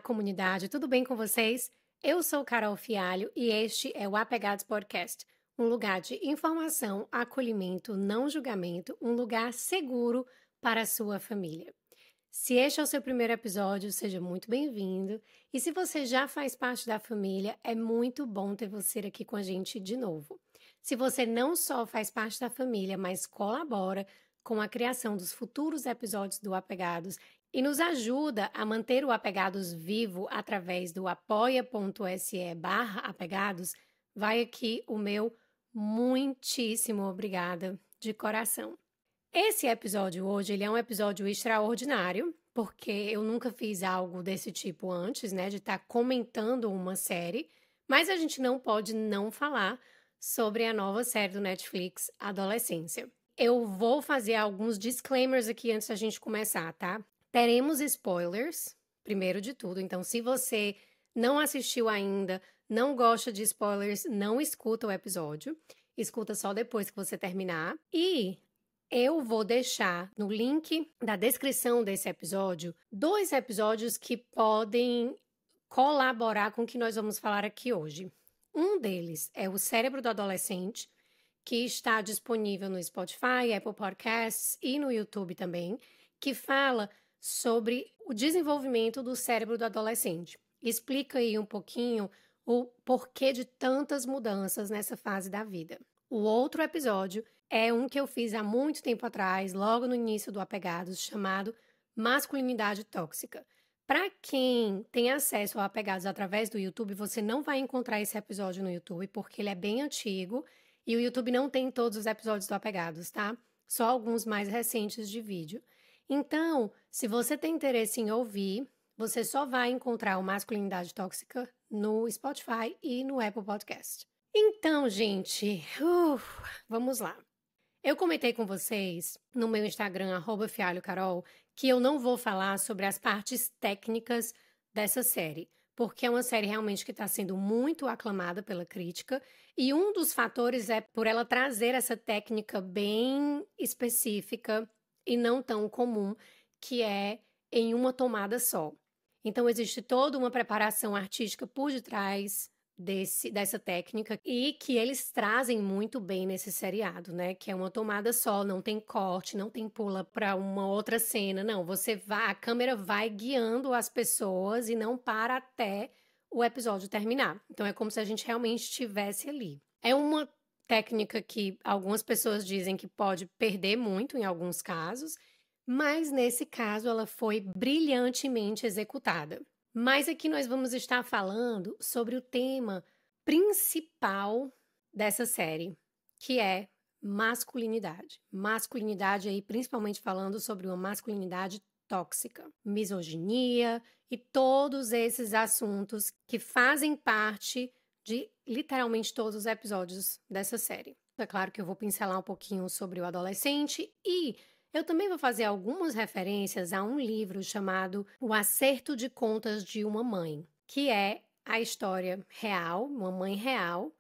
comunidade, tudo bem com vocês? Eu sou Carol Fialho e este é o Apegados Podcast, um lugar de informação, acolhimento, não julgamento, um lugar seguro para a sua família. Se este é o seu primeiro episódio, seja muito bem-vindo. E se você já faz parte da família, é muito bom ter você aqui com a gente de novo. Se você não só faz parte da família, mas colabora com a criação dos futuros episódios do Apegados e nos ajuda a manter o Apegados vivo através do apoia.se/apegados, vai aqui o meu muitíssimo obrigada de coração. Esse episódio hoje, ele é um episódio extraordinário, porque eu nunca fiz algo desse tipo antes, né, de estar comentando uma série, mas a gente não pode não falar sobre a nova série do Netflix, Adolescência. Eu vou fazer alguns disclaimers aqui antes da gente começar, tá? Teremos spoilers, primeiro de tudo, então se você não assistiu ainda, não gosta de spoilers, não escuta o episódio, escuta só depois que você terminar. E eu vou deixar no link da descrição desse episódio 2 episódios que podem colaborar com o que nós vamos falar aqui hoje. Um deles é O Cérebro do Adolescente, que está disponível no Spotify, Apple Podcasts e no YouTube também, que fala sobre o desenvolvimento do cérebro do adolescente. Explica aí um pouquinho o porquê de tantas mudanças nessa fase da vida. O outro episódio é um que eu fiz há muito tempo atrás, logo no início do Apegados, chamado Masculinidade Tóxica. Para quem tem acesso ao Apegados através do YouTube, você não vai encontrar esse episódio no YouTube, porque ele é bem antigo e o YouTube não tem todos os episódios do Apegados, tá? Só alguns mais recentes de vídeo. Então, se você tem interesse em ouvir, você só vai encontrar o Masculinidade Tóxica no Spotify e no Apple Podcast. Então, gente, vamos lá. Eu comentei com vocês no meu Instagram, @fialhocarol, que eu não vou falar sobre as partes técnicas dessa série, porque é uma série realmente que está sendo muito aclamada pela crítica, e um dos fatores é por ela trazer essa técnica bem específica e não tão comum, que é em uma tomada só. Então, existe toda uma preparação artística por detrás dessa técnica e que eles trazem muito bem nesse seriado, né? Que é uma tomada só, não tem corte, não tem pula para uma outra cena, não. A câmera vai guiando as pessoas e não para até o episódio terminar. Então, é como se a gente realmente estivesse ali. É uma técnica que algumas pessoas dizem que pode perder muito em alguns casos, mas nesse caso ela foi brilhantemente executada. Mas aqui nós vamos estar falando sobre o tema principal dessa série, que é masculinidade. Masculinidade aí, principalmente falando sobre uma masculinidade tóxica, misoginia e todos esses assuntos que fazem parte de literalmente todos os episódios dessa série. É claro que eu vou pincelar um pouquinho sobre o adolescente e eu também vou fazer algumas referências a um livro chamado O Acerto de Contas de uma Mãe, que é a história real, uma mãe real,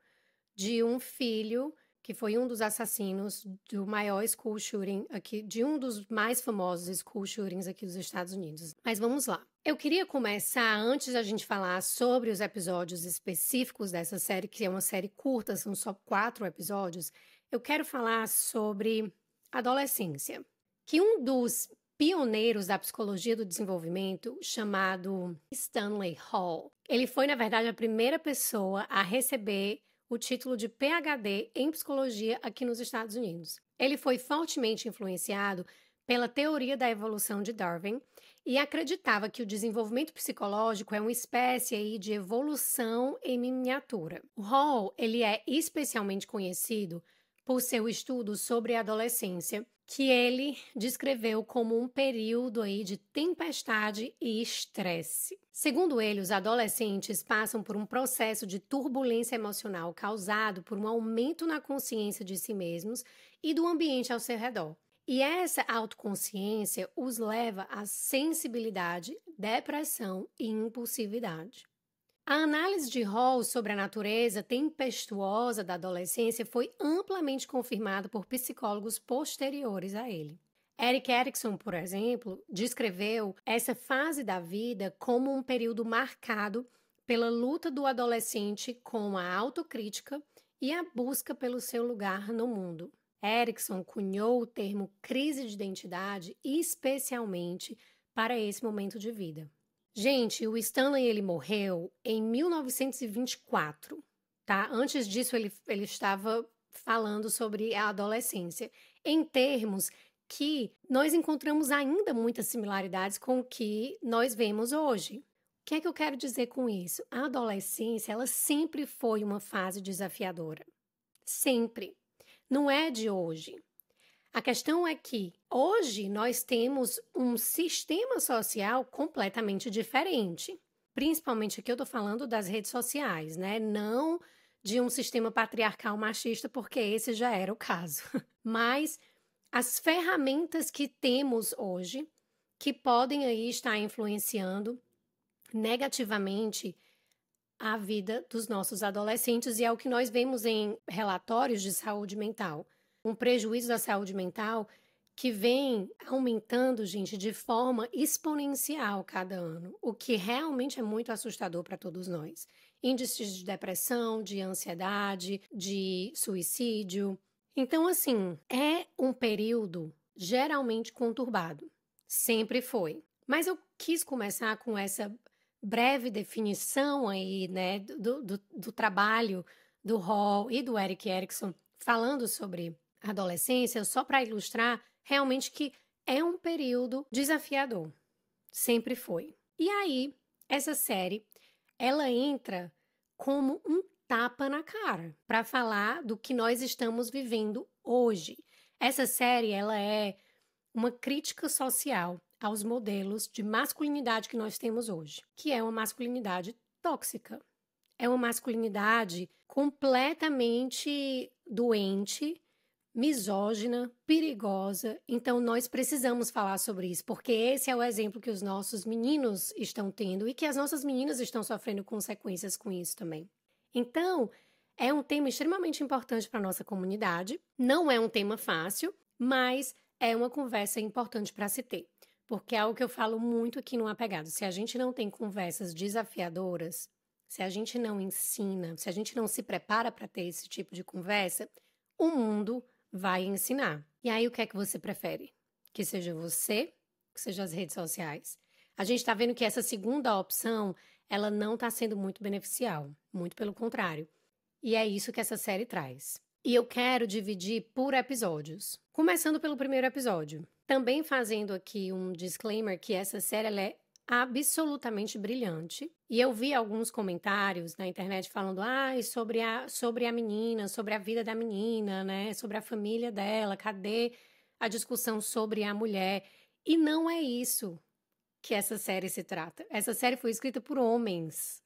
de um filho que foi um dos assassinos do maior school shooting aqui, de um dos mais famosos school shootings aqui dos Estados Unidos. Mas vamos lá. Eu queria começar, antes da gente falar sobre os episódios específicos dessa série, que é uma série curta, são só 4 episódios, eu quero falar sobre adolescência. Que um dos pioneiros da psicologia do desenvolvimento, chamado Stanley Hall, ele foi, na verdade, a primeira pessoa a receber o título de PhD em psicologia aqui nos Estados Unidos. Ele foi fortemente influenciado pela teoria da evolução de Darwin e acreditava que o desenvolvimento psicológico é uma espécie aí de evolução em miniatura. O Hall, ele é especialmente conhecido por seu estudo sobre a adolescência, que ele descreveu como um período aí de tempestade e estresse. Segundo ele, os adolescentes passam por um processo de turbulência emocional causado por um aumento na consciência de si mesmos e do ambiente ao seu redor. E essa autoconsciência os leva à sensibilidade, depressão e impulsividade. A análise de Hall sobre a natureza tempestuosa da adolescência foi amplamente confirmada por psicólogos posteriores a ele. Erik Erikson, por exemplo, descreveu essa fase da vida como um período marcado pela luta do adolescente com a autocrítica e a busca pelo seu lugar no mundo. Erikson cunhou o termo crise de identidade especialmente para esse momento de vida. Gente, o Stanley ele morreu em 1924, tá? Antes disso ele estava falando sobre a adolescência, em termos que nós encontramos ainda muitas similaridades com o que nós vemos hoje. O que é que eu quero dizer com isso? A adolescência, ela sempre foi uma fase desafiadora. Sempre. Não é de hoje. A questão é que hoje nós temos um sistema social completamente diferente. Principalmente aqui eu estou falando das redes sociais, né? Não de um sistema patriarcal machista, porque esse já era o caso. Mas as ferramentas que temos hoje, que podem aí estar influenciando negativamente a vida dos nossos adolescentes, e é o que nós vemos em relatórios de saúde mental. Um prejuízo da saúde mental que vem aumentando, gente, de forma exponencial cada ano, o que realmente é muito assustador para todos nós. Índices de depressão, de ansiedade, de suicídio. Então, assim, é um período geralmente conturbado. Sempre foi. Mas eu quis começar com essa breve definição aí, né, do trabalho do Hall e do Erik Erikson falando sobre adolescência, só para ilustrar realmente que é um período desafiador. Sempre foi. E aí, essa série, ela entra como um tapa na cara para falar do que nós estamos vivendo hoje. Essa série, ela é uma crítica social aos modelos de masculinidade que nós temos hoje, que é uma masculinidade tóxica. É uma masculinidade completamente doente, misógina, perigosa. Então, nós precisamos falar sobre isso, porque esse é o exemplo que os nossos meninos estão tendo e que as nossas meninas estão sofrendo consequências com isso também. Então, é um tema extremamente importante para a nossa comunidade. Não é um tema fácil, mas é uma conversa importante para se ter. Porque é algo que eu falo muito aqui no Apegado. Se a gente não tem conversas desafiadoras, se a gente não ensina, se a gente não se prepara para ter esse tipo de conversa, o mundo vai ensinar. E aí, o que é que você prefere? Que seja você, que seja as redes sociais. A gente está vendo que essa segunda opção, ela não está sendo muito beneficial. Muito pelo contrário. E é isso que essa série traz. E eu quero dividir por episódios. Começando pelo primeiro episódio. Também fazendo aqui um disclaimer que essa série ela é absolutamente brilhante. E eu vi alguns comentários na internet falando sobre a menina, sobre a vida da menina, né? Sobre a família dela, cadê a discussão sobre a mulher? E não é isso que essa série se trata. Essa série foi escrita por homens,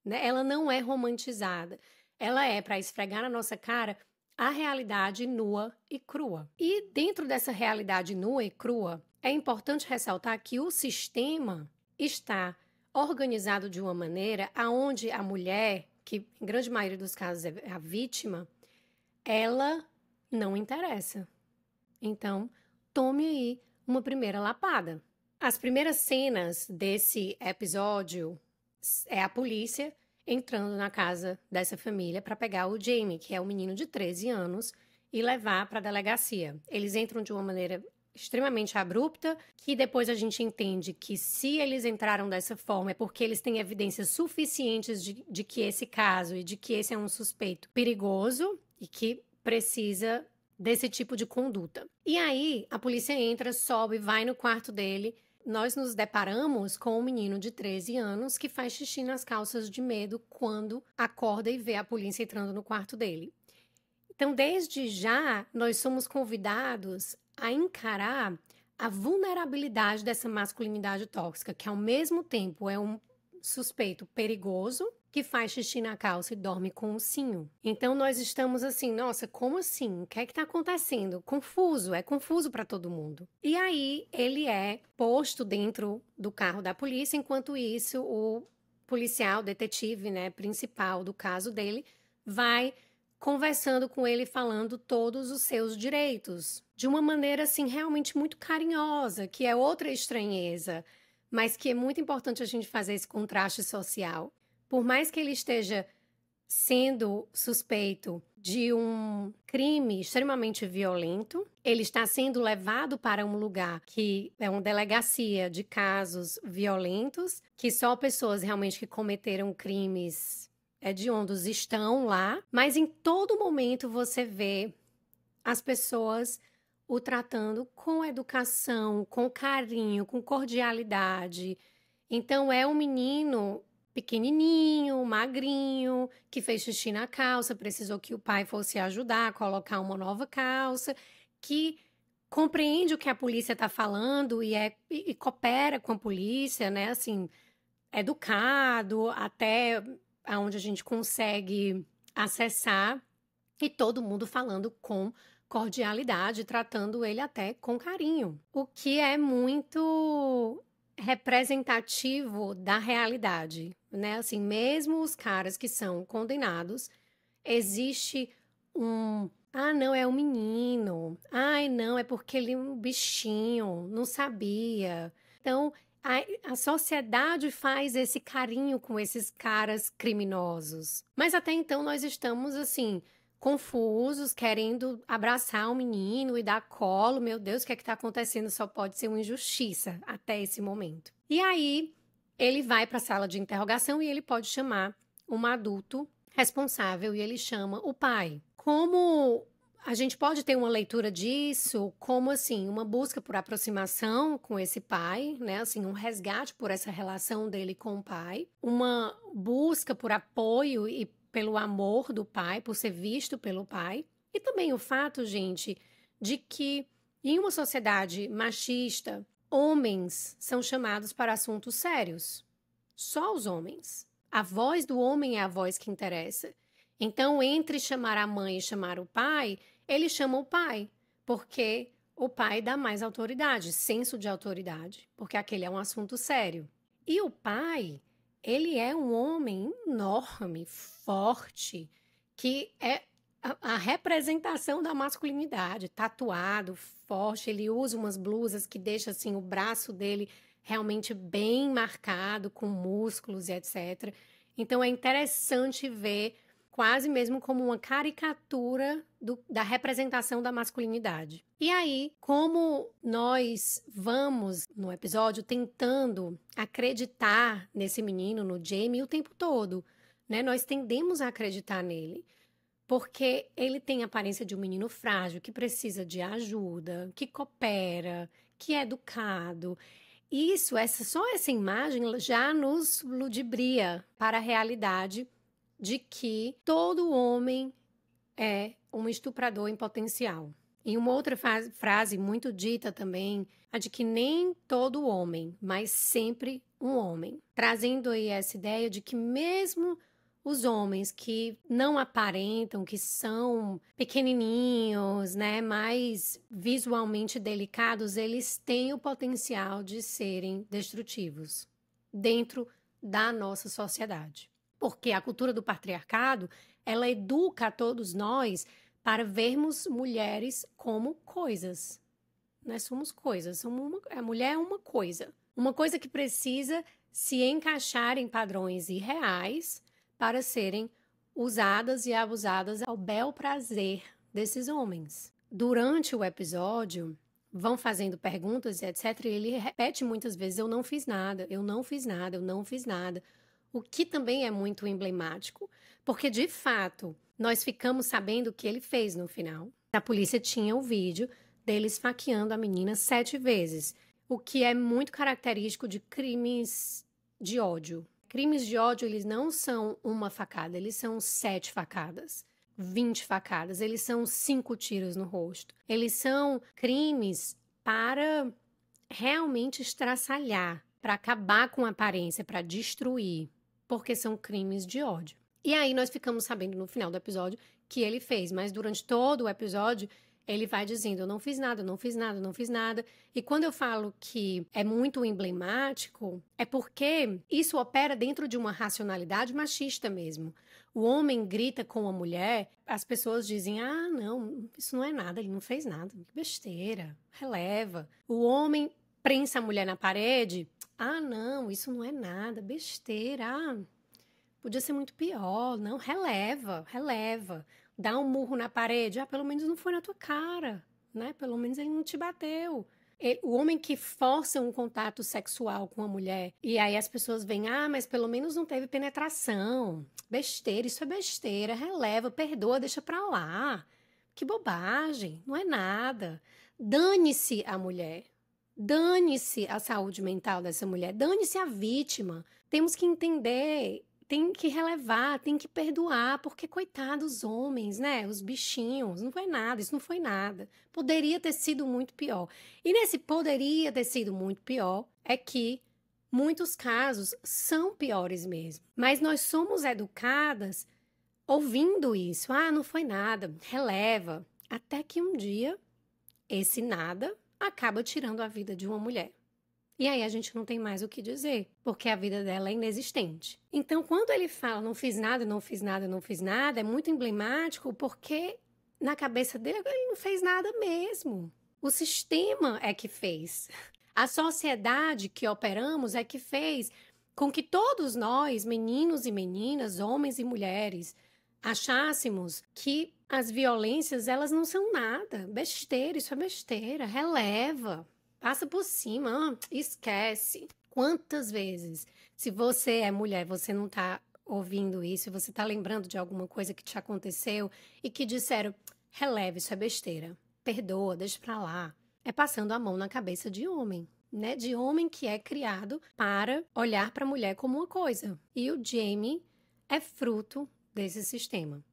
né? Ela não é romantizada. Ela é para esfregar na nossa cara a realidade nua e crua. E dentro dessa realidade nua e crua, é importante ressaltar que o sistema está organizado de uma maneira aonde a mulher, que em grande maioria dos casos é a vítima, ela não interessa. Então, tome aí uma primeira lapada. As primeiras cenas desse episódio é a polícia entrando na casa dessa família para pegar o Jamie, que é um menino de 13 anos, e levar para a delegacia. Eles entram de uma maneira extremamente abrupta, que depois a gente entende que se eles entraram dessa forma é porque eles têm evidências suficientes de que esse caso e de que esse é um suspeito perigoso e que precisa desse tipo de conduta. E aí a polícia entra, sobe, vai no quarto dele. Nós nos deparamos com um menino de 13 anos que faz xixi nas calças de medo quando acorda e vê a polícia entrando no quarto dele. Então, desde já, nós somos convidados a encarar a vulnerabilidade dessa masculinidade tóxica, que ao mesmo tempo é um suspeito perigoso que faz xixi na calça e dorme com um cinho. Então, nós estamos assim, nossa, como assim? O que é que está acontecendo? Confuso, é confuso para todo mundo. E aí, ele é posto dentro do carro da polícia, enquanto isso, o policial, detetive, né, principal do caso dele, vai conversando com ele, falando todos os seus direitos, de uma maneira assim realmente muito carinhosa, que é outra estranheza, mas que é muito importante a gente fazer esse contraste social. Por mais que ele esteja sendo suspeito de um crime extremamente violento, ele está sendo levado para um lugar que é uma delegacia de casos violentos, que só pessoas realmente que cometeram crimes hediondos estão lá, mas em todo momento você vê as pessoas o tratando com educação, com carinho, com cordialidade. Então é um menino pequenininho, magrinho, que fez xixi na calça, precisou que o pai fosse ajudar a colocar uma nova calça, que compreende o que a polícia está falando e coopera com a polícia, né? Assim, educado, até onde a gente consegue acessar, e todo mundo falando com cordialidade, tratando ele até com carinho, o que é muito representativo da realidade, né? Assim, mesmo os caras que são condenados, existe não, é um menino. Ai, não, é porque ele é um bichinho, não sabia. Então, a sociedade faz esse carinho com esses caras criminosos. Mas até então nós estamos, assim, confusos, querendo abraçar o menino e dar colo. Meu Deus, o que é que tá acontecendo? Só pode ser uma injustiça até esse momento. E aí, ele vai para a sala de interrogação e ele pode chamar um adulto responsável e ele chama o pai. Como a gente pode ter uma leitura disso como, assim, uma busca por aproximação com esse pai, né? Assim, um resgate por essa relação dele com o pai, uma busca por apoio e pelo amor do pai, por ser visto pelo pai. E também o fato, gente, de que em uma sociedade machista, homens são chamados para assuntos sérios. Só os homens. A voz do homem é a voz que interessa. Então, entre chamar a mãe e chamar o pai, ele chama o pai, porque o pai dá mais autoridade, senso de autoridade, porque aquele é um assunto sério. E o pai, ele é um homem enorme, forte, que é a representação da masculinidade, tatuado, forte. Ele usa umas blusas que deixam assim o braço dele realmente bem marcado, com músculos e etc. Então é interessante ver quase mesmo como uma caricatura da representação da masculinidade. E aí, como nós vamos no episódio tentando acreditar nesse menino, no Jamie, o tempo todo, né? Nós tendemos a acreditar nele, porque ele tem a aparência de um menino frágil, que precisa de ajuda, que coopera, que é educado. Só essa imagem já nos ludibria para a realidade de que todo homem é um estuprador em potencial. E uma outra frase muito dita também, a de que nem todo homem, mas sempre um homem. Trazendo aí essa ideia de que mesmo os homens que não aparentam, que são pequenininhos, né, mais visualmente delicados, eles têm o potencial de serem destrutivos dentro da nossa sociedade. Porque a cultura do patriarcado, ela educa a todos nós para vermos mulheres como coisas. Nós somos coisas. A mulher é uma coisa que precisa se encaixar em padrões irreais para serem usadas e abusadas ao bel prazer desses homens. Durante o episódio, vão fazendo perguntas e etc. E ele repete muitas vezes: eu não fiz nada, eu não fiz nada, eu não fiz nada. O que também é muito emblemático, porque de fato nós ficamos sabendo o que ele fez no final. A polícia tinha o vídeo dele esfaqueando a menina 7 vezes, o que é muito característico de crimes de ódio. Crimes de ódio, eles não são uma facada, eles são 7 facadas, 20 facadas, eles são 5 tiros no rosto. Eles são crimes para realmente estraçalhar, para acabar com a aparência, para destruir, porque são crimes de ódio. E aí nós ficamos sabendo no final do episódio que ele fez, mas durante todo o episódio ele vai dizendo: eu não fiz nada, eu não fiz nada, eu não fiz nada. E quando eu falo que é muito emblemático, é porque isso opera dentro de uma racionalidade machista mesmo. o homem grita com a mulher, as pessoas dizem, ah, não, isso não é nada, ele não fez nada, que besteira, releva. O homem prensa a mulher na parede, ah, não, isso não é nada, besteira, ah, podia ser muito pior, não, releva, releva. Dá um murro na parede, ah, pelo menos não foi na tua cara, né? Pelo menos ele não te bateu. O homem que força um contato sexual com a mulher, e aí as pessoas veem, ah, mas pelo menos não teve penetração. Besteira, isso é besteira, releva, perdoa, deixa pra lá. Que bobagem, não é nada. Dane-se a mulher. Dane-se a saúde mental dessa mulher, dane-se a vítima. Temos que entender, tem que relevar, tem que perdoar, porque coitados homens, né? Os bichinhos, não foi nada, isso não foi nada. Poderia ter sido muito pior. E nesse poderia ter sido muito pior é que muitos casos são piores mesmo. Mas nós somos educadas ouvindo isso. Ah, não foi nada, releva. Até que um dia, esse nada acaba tirando a vida de uma mulher. E aí a gente não tem mais o que dizer, porque a vida dela é inexistente. Então, quando ele fala não fiz nada, não fiz nada, não fiz nada, é muito emblemático porque na cabeça dele ele não fez nada mesmo. O sistema é que fez. A sociedade que operamos é que fez com que todos nós, meninos e meninas, homens e mulheres, achássemos que as violências, elas não são nada. Besteira, isso é besteira, releva. Passa por cima, esquece. Quantas vezes, se você é mulher, você não tá ouvindo isso, você tá lembrando de alguma coisa que te aconteceu e que disseram, releve, isso é besteira, perdoa, deixa pra lá. É passando a mão na cabeça de homem, né? De homem que é criado para olhar pra mulher como uma coisa. E o Jamie é fruto desse sistema.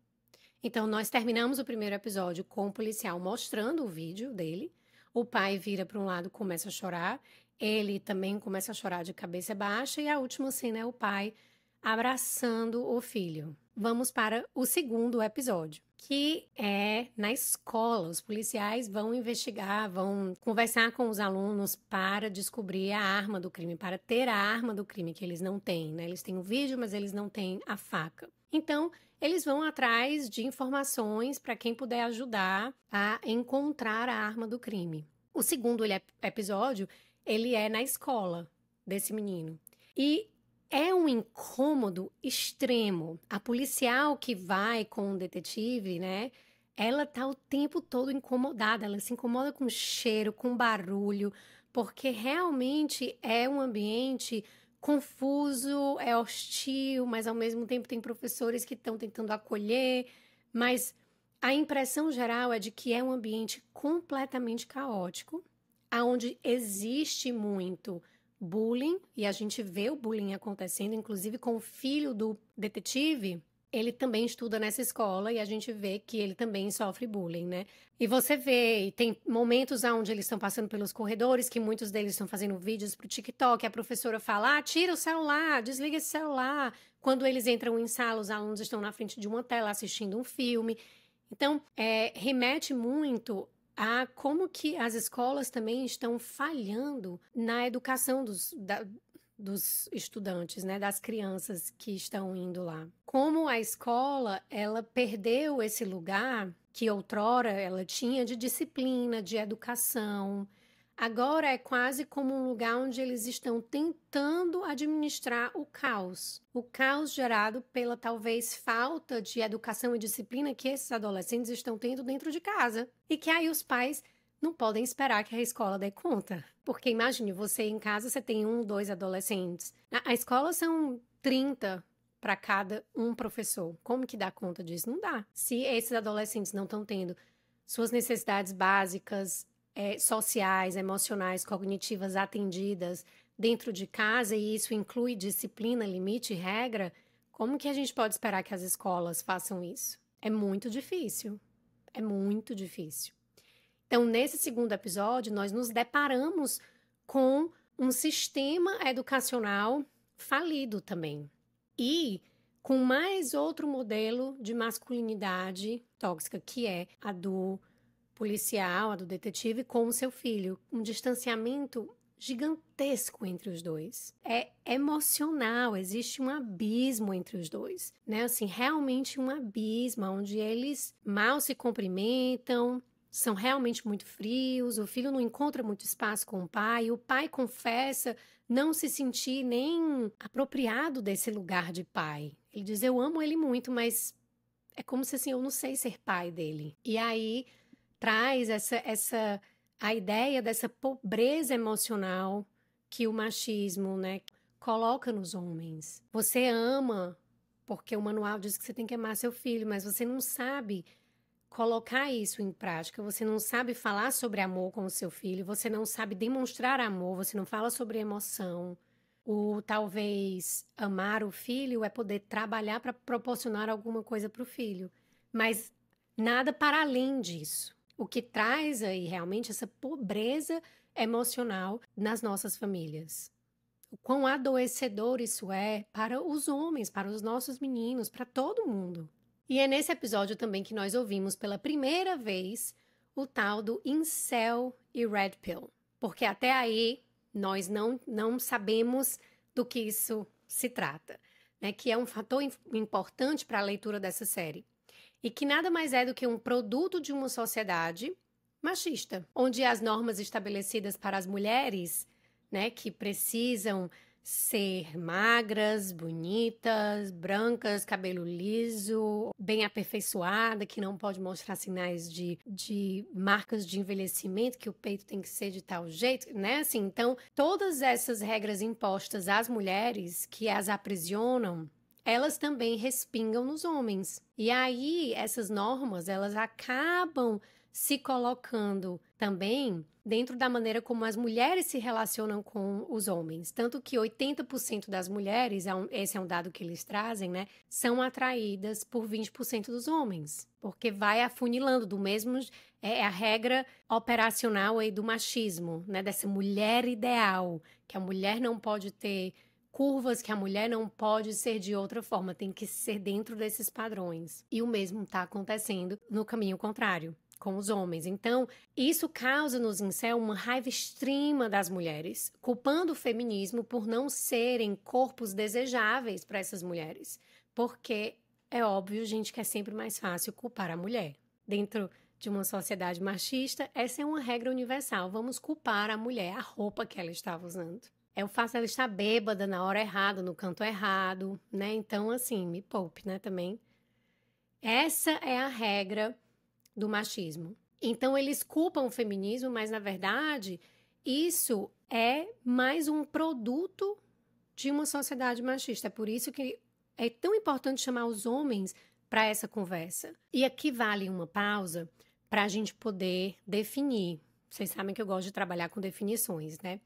Então, nós terminamos o primeiro episódio com o policial mostrando o vídeo dele. O pai vira para um lado, começa a chorar. Ele também começa a chorar de cabeça baixa. E a última cena é o pai abraçando o filho. Vamos para o segundo episódio, que é na escola. Os policiais vão investigar, vão conversar com os alunos para descobrir a arma do crime, para ter a arma do crime, que eles não têm, né? Eles têm o vídeo, mas eles não têm a faca. Então, eles vão atrás de informações para quem puder ajudar a encontrar a arma do crime. O segundo episódio, ele é na escola desse menino. E é um incômodo extremo. A policial que vai com o detetive, né? Ela tá o tempo todo incomodada. Ela se incomoda com cheiro, com barulho, porque realmente é um ambiente confuso, é hostil, mas ao mesmo tempo tem professores que estão tentando acolher, mas a impressão geral é de que é um ambiente completamente caótico, onde existe muito bullying, e a gente vê o bullying acontecendo, inclusive com o filho do detetive. Ele também estuda nessa escola e a gente vê que ele também sofre bullying, né? E você vê, tem momentos onde eles estão passando pelos corredores, que muitos deles estão fazendo vídeos pro TikTok, a professora fala, tira o celular, desliga esse celular. Quando eles entram em sala, os alunos estão na frente de uma tela assistindo um filme. Então, remete muito a como que as escolas também estão falhando na educação dos estudantes, né, das crianças que estão indo lá. Como a escola, ela perdeu esse lugar que outrora ela tinha de disciplina, de educação. Agora é quase como um lugar onde eles estão tentando administrar o caos gerado pela talvez falta de educação e disciplina que esses adolescentes estão tendo dentro de casa. E que aí os pais não podem esperar que a escola dê conta. Porque imagine, você em casa, você tem 1, 2 adolescentes. A escola são 30 para cada um professor. Como que dá conta disso? Não dá. Se esses adolescentes não estão tendo suas necessidades básicas, sociais, emocionais, cognitivas atendidas dentro de casa, e isso inclui disciplina, limite e regra, como que a gente pode esperar que as escolas façam isso? É muito difícil. É muito difícil. Então, nesse segundo episódio, nós nos deparamos com um sistema educacional falido também. E com mais outro modelo de masculinidade tóxica, que é a do policial, a do detetive com o seu filho. Um distanciamento gigantesco entre os dois. É emocional, existe um abismo entre os dois, né? Assim, realmente um abismo, onde eles mal se cumprimentam, são realmente muito frios, o filho não encontra muito espaço com o pai confessa não se sentir nem apropriado desse lugar de pai. Ele diz, eu amo ele muito, mas é como se assim, eu não sei ser pai dele. E aí traz a ideia dessa pobreza emocional que o machismo, né, coloca nos homens. Você ama porque o manual diz que você tem que amar seu filho, mas você não sabe colocar isso em prática, você não sabe falar sobre amor com o seu filho, você não sabe demonstrar amor, você não fala sobre emoção. O talvez amar o filho é poder trabalhar para proporcionar alguma coisa para o filho, mas nada para além disso. O que traz aí realmente essa pobreza emocional nas nossas famílias. O quão adoecedor isso é para os homens, para os nossos meninos, para todo mundo. E é nesse episódio também que nós ouvimos pela primeira vez o tal do incel e red pill. Porque até aí nós não sabemos do que isso se trata, né? Que é um fator importante para a leitura dessa série. E que nada mais é do que um produto de uma sociedade machista, onde as normas estabelecidas para as mulheres, né, que precisam ser magras, bonitas, brancas, cabelo liso, bem aperfeiçoada, que não pode mostrar sinais de marcas de envelhecimento, que o peito tem que ser de tal jeito, né? Assim, então, todas essas regras impostas às mulheres que as aprisionam, elas também respingam nos homens. E aí, essas normas, elas acabam se colocando também dentro da maneira como as mulheres se relacionam com os homens. Tanto que 80% das mulheres, esse é um dado que eles trazem, né, são atraídas por 20% dos homens. Porque vai afunilando do mesmo... É a regra operacional aí do machismo, né, dessa mulher ideal, que a mulher não pode ter curvas, que a mulher não pode ser de outra forma, tem que ser dentro desses padrões. E o mesmo está acontecendo no caminho contrário, com os homens. Então, isso causa nos incel uma raiva extrema das mulheres, culpando o feminismo por não serem corpos desejáveis para essas mulheres. Porque é óbvio, gente, que é sempre mais fácil culpar a mulher. Dentro de uma sociedade machista, essa é uma regra universal. Vamos culpar a mulher, a roupa que ela estava usando. É o fato dela estar bêbada na hora errada, no canto errado, né? Então, assim, me poupe, né, também. Essa é a regra do machismo. Então, eles culpam o feminismo, mas, na verdade, isso é mais um produto de uma sociedade machista. É por isso que é tão importante chamar os homens para essa conversa. E aqui vale uma pausa para a gente poder definir. Vocês sabem que eu gosto de trabalhar com definições, né?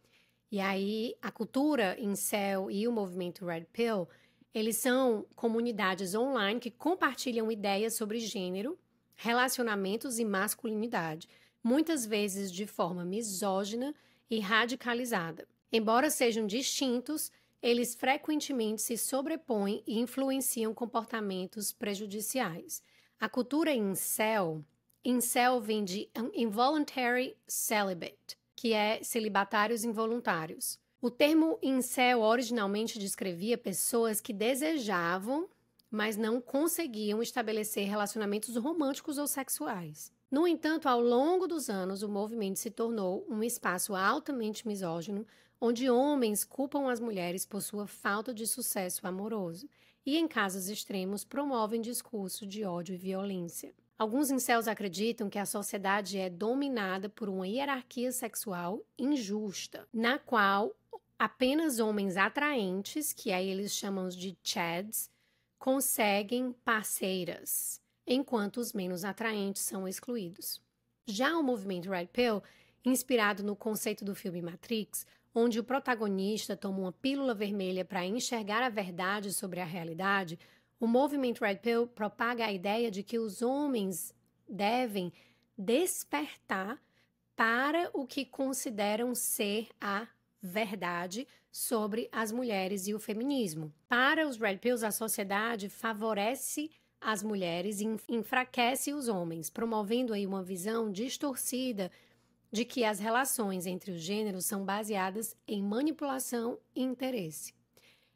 E aí, a cultura incel e o movimento Red Pill, eles são comunidades online que compartilham ideias sobre gênero, relacionamentos e masculinidade, muitas vezes de forma misógina e radicalizada. Embora sejam distintos, eles frequentemente se sobrepõem e influenciam comportamentos prejudiciais. A cultura incel vem de involuntary celibate, que é celibatários involuntários. O termo incel originalmente descrevia pessoas que desejavam, mas não conseguiam estabelecer relacionamentos românticos ou sexuais. No entanto, ao longo dos anos, o movimento se tornou um espaço altamente misógino, onde homens culpam as mulheres por sua falta de sucesso amoroso e, em casos extremos, promovem discurso de ódio e violência. Alguns incels acreditam que a sociedade é dominada por uma hierarquia sexual injusta, na qual apenas homens atraentes, que aí eles chamam de chads, conseguem parceiras, enquanto os menos atraentes são excluídos. Já o movimento Red Pill, inspirado no conceito do filme Matrix, onde o protagonista toma uma pílula vermelha para enxergar a verdade sobre a realidade, o movimento Red Pill propaga a ideia de que os homens devem despertar para o que consideram ser a verdade sobre as mulheres e o feminismo. Para os Red Pills, a sociedade favorece as mulheres e enfraquece os homens, promovendo aí uma visão distorcida de que as relações entre os gêneros são baseadas em manipulação e interesse.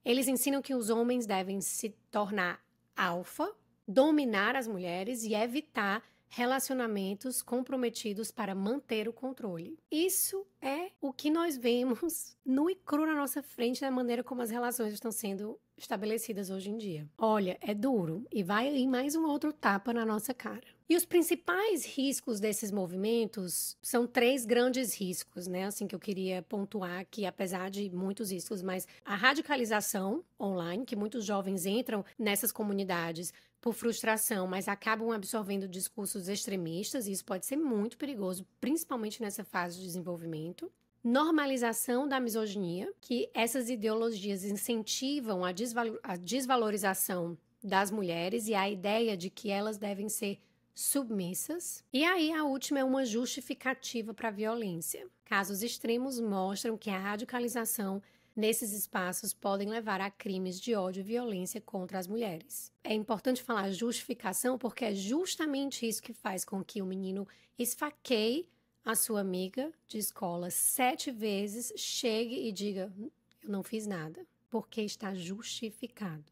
Eles ensinam que os homens devem se tornar alfa, dominar as mulheres e evitar relacionamentos comprometidos para manter o controle. Isso é o que nós vemos nu e cru na nossa frente da maneira como as relações estão sendo estabelecidas hoje em dia. Olha, é duro e vai aí mais um outro tapa na nossa cara. E os principais riscos desses movimentos são 3 grandes riscos, né? Assim que eu queria pontuar aqui, apesar de muitos riscos, mas a radicalização online, que muitos jovens entram nessas comunidades por frustração, mas acabam absorvendo discursos extremistas, e isso pode ser muito perigoso, principalmente nessa fase de desenvolvimento. Normalização da misoginia, que essas ideologias incentivam a desvalorização das mulheres e a ideia de que elas devem ser submissas. E aí a última é uma justificativa para a violência. Casos extremos mostram que a radicalização nesses espaços podem levar a crimes de ódio e violência contra as mulheres. É importante falar justificação porque é justamente isso que faz com que o menino esfaqueie a sua amiga de escola 7 vezes, chegue e diga: eu não fiz nada, porque está justificado.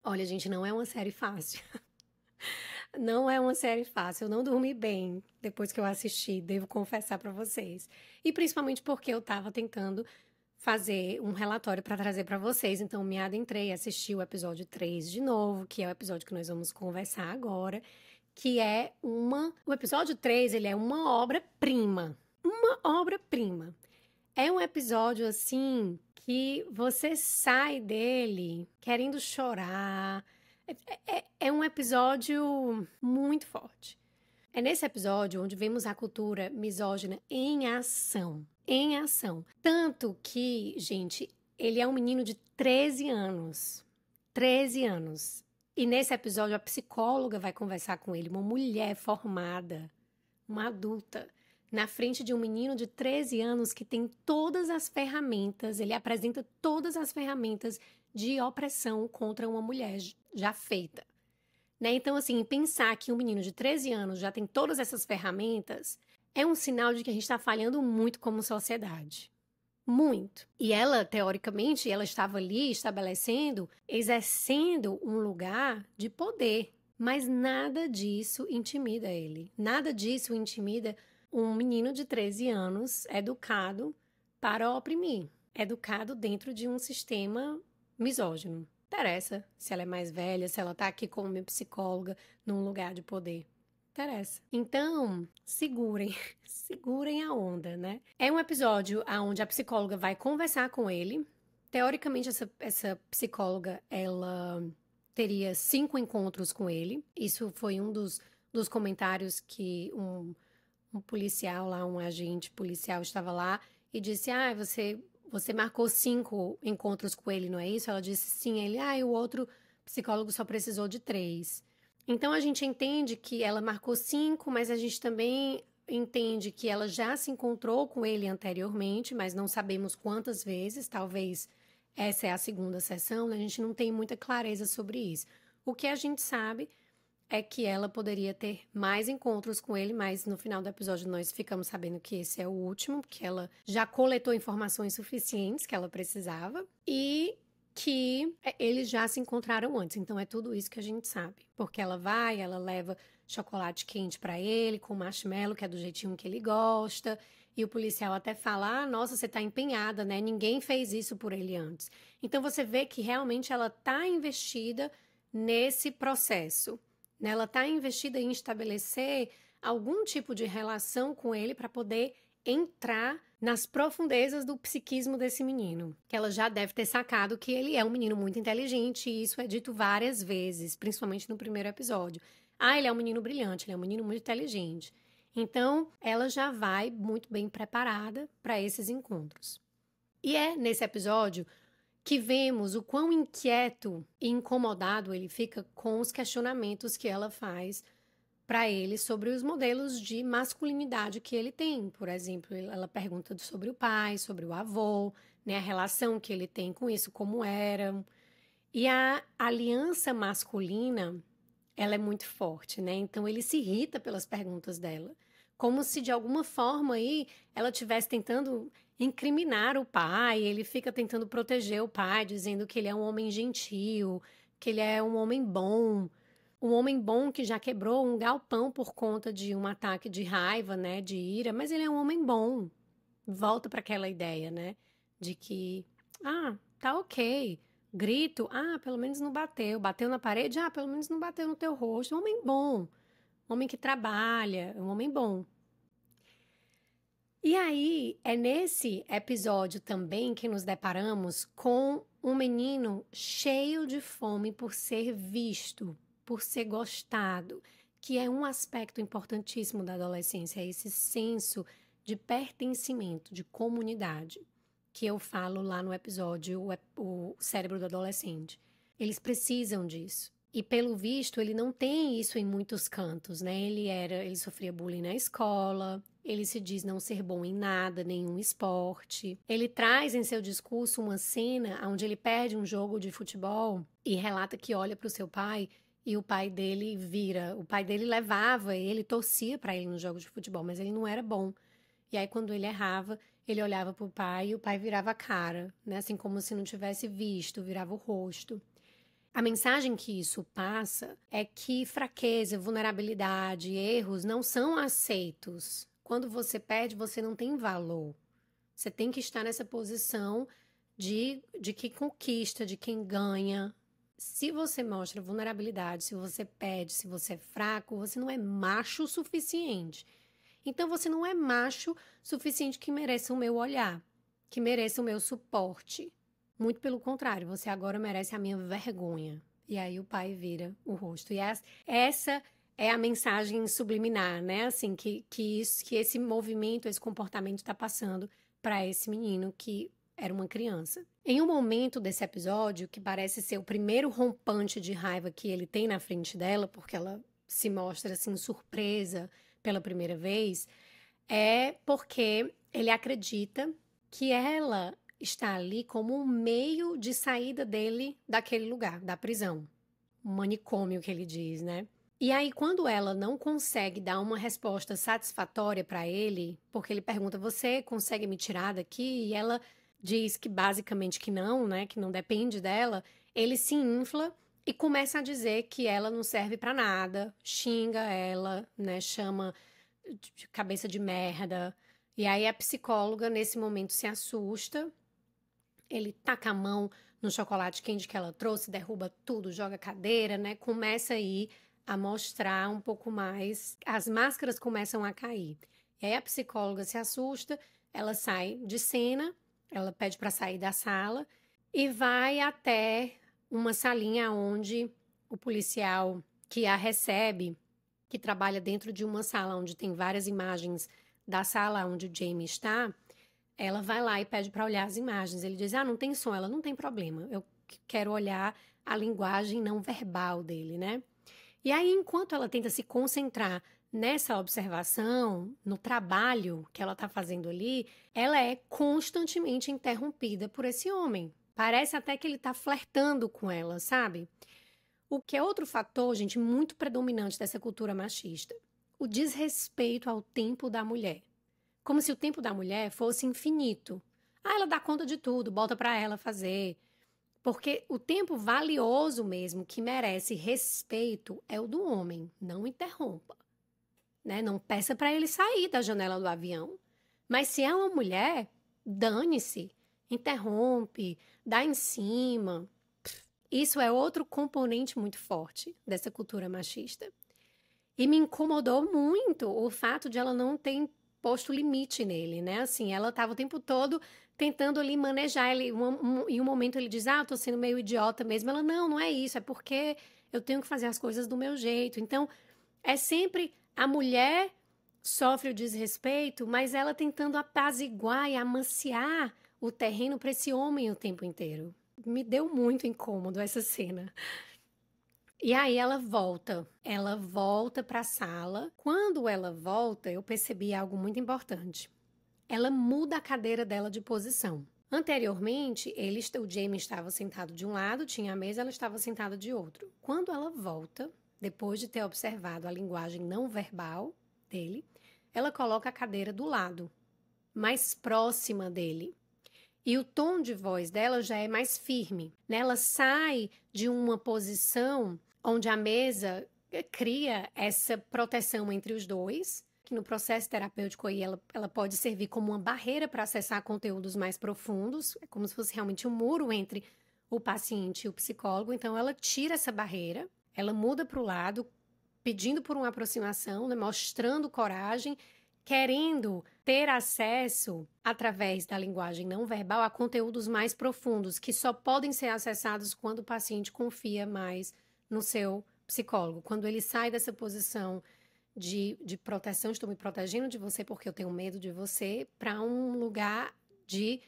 Olha, gente, não é uma série fácil. Não é uma série fácil, eu não dormi bem depois que eu assisti, devo confessar para vocês. E principalmente porque eu estava tentando fazer um relatório para trazer para vocês, então me adentrei, assisti o episódio 3 de novo, que é o episódio que nós vamos conversar agora, que é o episódio 3, ele é uma obra-prima, É um episódio, assim, que você sai dele querendo chorar. É um episódio muito forte. É nesse episódio onde vemos a cultura misógina em ação. Em ação. Tanto que, gente, ele é um menino de 13 anos. 13 anos. E nesse episódio a psicóloga vai conversar com ele, uma mulher formada, uma adulta, na frente de um menino de 13 anos que tem todas as ferramentas, ele apresenta todas as ferramentas de opressão contra uma mulher já feita. Né? Então, assim, pensar que um menino de 13 anos já tem todas essas ferramentas é um sinal de que a gente está falhando muito como sociedade. Muito. E ela, teoricamente, ela estava ali estabelecendo, exercendo um lugar de poder. Mas nada disso intimida ele. Nada disso intimida um menino de 13 anos educado para oprimir. Educado dentro de um sistema misógino. Interessa se ela é mais velha, se ela está aqui como minha psicóloga num lugar de poder. Interessa. Então, segurem a onda, né? É um episódio onde a psicóloga vai conversar com ele. Teoricamente, essa psicóloga, ela teria 5 encontros com ele. Isso foi um dos comentários que um policial lá, um agente policial estava lá e disse: você marcou 5 encontros com ele, não é isso? Ela disse sim. Ele, e o outro psicólogo só precisou de 3. Então, a gente entende que ela marcou 5, mas a gente também entende que ela já se encontrou com ele anteriormente, mas não sabemos quantas vezes, talvez essa é a 2ª sessão, né? A gente não tem muita clareza sobre isso. O que a gente sabe é que ela poderia ter mais encontros com ele, mas no final do episódio nós ficamos sabendo que esse é o último, porque ela já coletou informações suficientes que ela precisava e que eles já se encontraram antes. Então é tudo isso que a gente sabe. Porque ela leva chocolate quente para ele, com marshmallow, que é do jeitinho que ele gosta, e o policial até fala: nossa, você tá empenhada, né? Ninguém fez isso por ele antes. Então você vê que realmente ela tá investida nesse processo. Ela está investida em estabelecer algum tipo de relação com ele para poder entrar nas profundezas do psiquismo desse menino. Que ela já deve ter sacado que ele é um menino muito inteligente, e isso é dito várias vezes, principalmente no primeiro episódio. Ele é um menino brilhante, ele é um menino muito inteligente. Então, ela já vai muito bem preparada para esses encontros. E é nesse episódio que vemos o quão inquieto e incomodado ele fica com os questionamentos que ela faz para ele sobre os modelos de masculinidade que ele tem. Por exemplo, ela pergunta sobre o pai, sobre o avô, né, a relação que ele tem com isso, como era. E a aliança masculina, ela é muito forte, né? Então ele se irrita pelas perguntas dela. Como se de alguma forma aí ela estivesse tentando incriminar o pai, ele fica tentando proteger o pai, dizendo que ele é um homem gentil, que ele é um homem bom. Um homem bom que já quebrou um galpão por conta de um ataque de raiva, né, de ira, mas ele é um homem bom. Volta para aquela ideia, né, de que, tá ok. Grito, pelo menos não bateu. Bateu na parede, pelo menos não bateu no teu rosto. Um homem bom, um homem que trabalha, um homem bom. E aí, é nesse episódio também que nos deparamos com um menino cheio de fome por ser visto, por ser gostado, que é um aspecto importantíssimo da adolescência, esse senso de pertencimento, de comunidade, que eu falo lá no episódio O Cérebro do Adolescente. Eles precisam disso. E pelo visto, ele não tem isso em muitos cantos, né? Ele sofria bullying na escola, ele se diz não ser bom em nada, nenhum esporte. Ele traz em seu discurso uma cena onde ele perde um jogo de futebol e relata que olha para o seu pai e o pai dele vira. O pai dele levava ele, torcia para ele nos jogos de futebol, mas ele não era bom. E aí, quando ele errava, ele olhava para o pai e o pai virava a cara, né? Assim como se não tivesse visto, virava o rosto. A mensagem que isso passa é que fraqueza, vulnerabilidade, erros não são aceitos. Quando você perde, você não tem valor. Você tem que estar nessa posição de quem conquista, de quem ganha. Se você mostra vulnerabilidade, se você perde, se você é fraco, você não é macho o suficiente. Então, você não é macho suficiente que mereça o meu olhar, que mereça o meu suporte. Muito pelo contrário, você agora merece a minha vergonha. E aí o pai vira o rosto. E essa é a mensagem subliminar, né? Assim, que esse movimento, esse comportamento está passando para esse menino que era uma criança. Em um momento desse episódio, que parece ser o primeiro rompante de raiva que ele tem na frente dela, porque ela se mostra assim surpresa pela primeira vez, é porque ele acredita que ela está ali como um meio de saída dele daquele lugar, da prisão. Um manicômio que ele diz, né? E aí, quando ela não consegue dar uma resposta satisfatória para ele, porque ele pergunta, você consegue me tirar daqui? E ela diz que basicamente que não, né? Que não depende dela. Ele se infla e começa a dizer que ela não serve para nada, xinga ela, né? Chama de cabeça de merda. E aí a psicóloga, nesse momento, se assusta. Ele taca a mão no chocolate quente que ela trouxe, derruba tudo, joga a cadeira, né? Começa aí a mostrar um pouco mais. As máscaras começam a cair. E aí a psicóloga se assusta, ela sai de cena, ela pede para sair da sala e vai até uma salinha onde o policial que a recebe, que trabalha dentro de uma sala onde tem várias imagens da sala onde o Jamie está, ela vai lá e pede para olhar as imagens. Ele diz, não tem som. Ela, não tem problema. Eu quero olhar a linguagem não verbal dele, né? E aí, enquanto ela tenta se concentrar nessa observação, no trabalho que ela está fazendo ali, ela é constantemente interrompida por esse homem. Parece até que ele está flertando com ela, sabe? O que é outro fator, gente, muito predominante dessa cultura machista. O desrespeito ao tempo da mulher. Como se o tempo da mulher fosse infinito. Ela dá conta de tudo, bota para ela fazer. Porque o tempo valioso mesmo, que merece respeito, é o do homem. Não interrompa. Né? Não peça para ele sair da janela do avião. Mas se é uma mulher, dane-se. Interrompe, dá em cima. Isso é outro componente muito forte dessa cultura machista. E me incomodou muito o fato de ela não ter posto limite nele, né? Assim, ela estava o tempo todo tentando ali manejar ele. Em um momento ele diz, eu tô sendo meio idiota mesmo. Ela, não é isso, é porque eu tenho que fazer as coisas do meu jeito. Então, é sempre a mulher sofre o desrespeito, mas ela tentando apaziguar e amaciar o terreno para esse homem o tempo inteiro. Me deu muito incômodo essa cena. E aí ela volta para a sala. Quando ela volta, eu percebi algo muito importante. Ela muda a cadeira dela de posição. Anteriormente, o Jamie estava sentado de um lado, tinha a mesa, ela estava sentada de outro. Quando ela volta, depois de ter observado a linguagem não verbal dele, ela coloca a cadeira do lado, mais próxima dele. E o tom de voz dela já é mais firme, né? Ela sai de uma posição onde a mesa cria essa proteção entre os dois, que no processo terapêutico aí ela pode servir como uma barreira para acessar conteúdos mais profundos, é como se fosse realmente um muro entre o paciente e o psicólogo. Então ela tira essa barreira, ela muda para o lado, pedindo por uma aproximação, né? Mostrando coragem, querendo ter acesso, através da linguagem não verbal, a conteúdos mais profundos, que só podem ser acessados quando o paciente confia mais no seu psicólogo. Quando ele sai dessa posição de proteção, estou me protegendo de você porque eu tenho medo de você, para um lugar de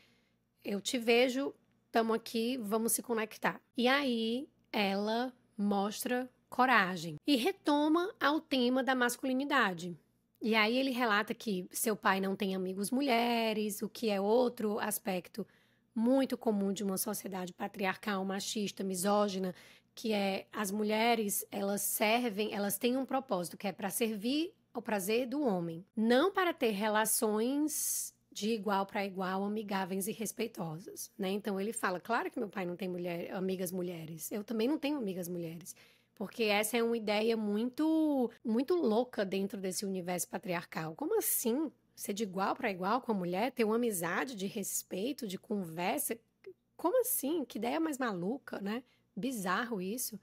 eu te vejo, estamos aqui, vamos se conectar. E aí ela mostra coragem e retoma ao tema da masculinidade. E aí ele relata que seu pai não tem amigos mulheres, o que é outro aspecto muito comum de uma sociedade patriarcal, machista, misógina, que é as mulheres, elas têm um propósito, que é para servir ao prazer do homem, não para ter relações de igual para igual, amigáveis e respeitosas, né? Então ele fala, claro que meu pai não tem amigas mulheres, eu também não tenho amigas mulheres. Porque essa é uma ideia muito, muito louca dentro desse universo patriarcal. Como assim? Ser de igual para igual com a mulher? Ter uma amizade de respeito, de conversa? Como assim? Que ideia mais maluca, né? Bizarro isso.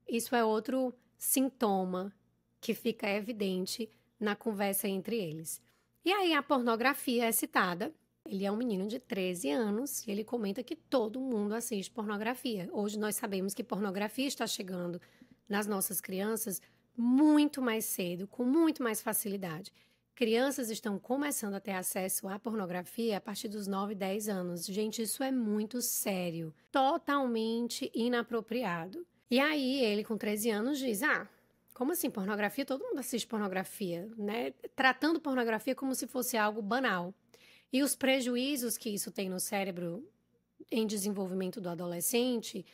Isso é outro sintoma que fica evidente na conversa entre eles. E aí a pornografia é citada. Ele é um menino de 13 anos e ele comenta que todo mundo assiste pornografia. Hoje nós sabemos que pornografia está chegando nas nossas crianças muito mais cedo, com muito mais facilidade. Crianças estão começando a ter acesso à pornografia a partir dos 9, 10 anos. Gente, isso é muito sério, totalmente inapropriado. E aí ele, com 13 anos, diz, como assim pornografia? Todo mundo assiste pornografia, né? Tratando pornografia como se fosse algo banal. E os prejuízos que isso tem no cérebro em desenvolvimento do adolescente,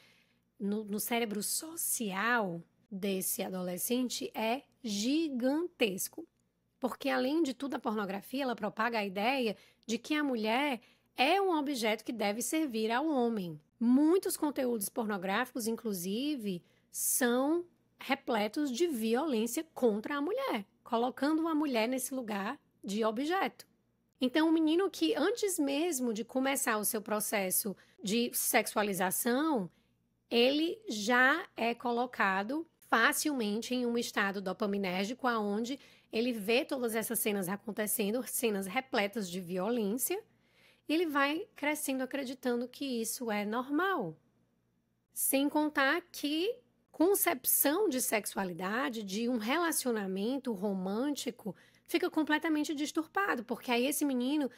no cérebro social desse adolescente é gigantesco. Porque, além de tudo, a pornografia, ela propaga a ideia de que a mulher é um objeto que deve servir ao homem. Muitos conteúdos pornográficos, inclusive, são repletos de violência contra a mulher, colocando a mulher nesse lugar de objeto. Então, um menino que, antes mesmo de começar o seu processo de sexualização, ele já é colocado facilmente em um estado dopaminérgico, onde ele vê todas essas cenas acontecendo, cenas repletas de violência, e ele vai crescendo acreditando que isso é normal. Sem contar que concepção de sexualidade, de um relacionamento romântico, fica completamente disturpado, porque aí esse menino,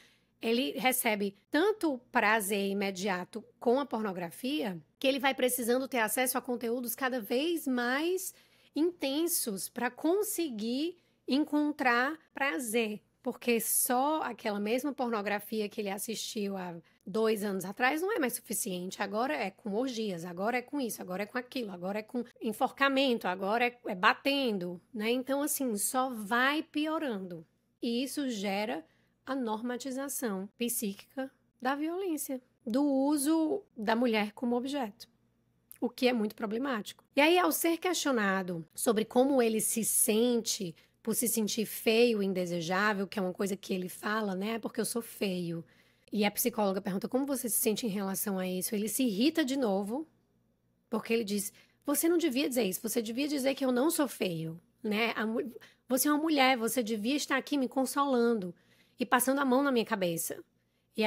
ele recebe tanto prazer imediato com a pornografia, que ele vai precisando ter acesso a conteúdos cada vez mais intensos para conseguir encontrar prazer. Porque só aquela mesma pornografia que ele assistiu há 2 anos atrás não é mais suficiente. Agora é com orgias, agora é com isso, agora é com aquilo, agora é com enforcamento, agora é batendo, né? Então, assim, só vai piorando. E isso gera a normatização psíquica da violência, do uso da mulher como objeto, o que é muito problemático. E aí, ao ser questionado sobre como ele se sente por se sentir feio e indesejável, que é uma coisa que ele fala, né? Porque eu sou feio. E a psicóloga pergunta como você se sente em relação a isso. Ele se irrita de novo, porque ele diz, você não devia dizer isso, você devia dizer que eu não sou feio, né? Você é uma mulher, você devia estar aqui me consolando e passando a mão na minha cabeça. E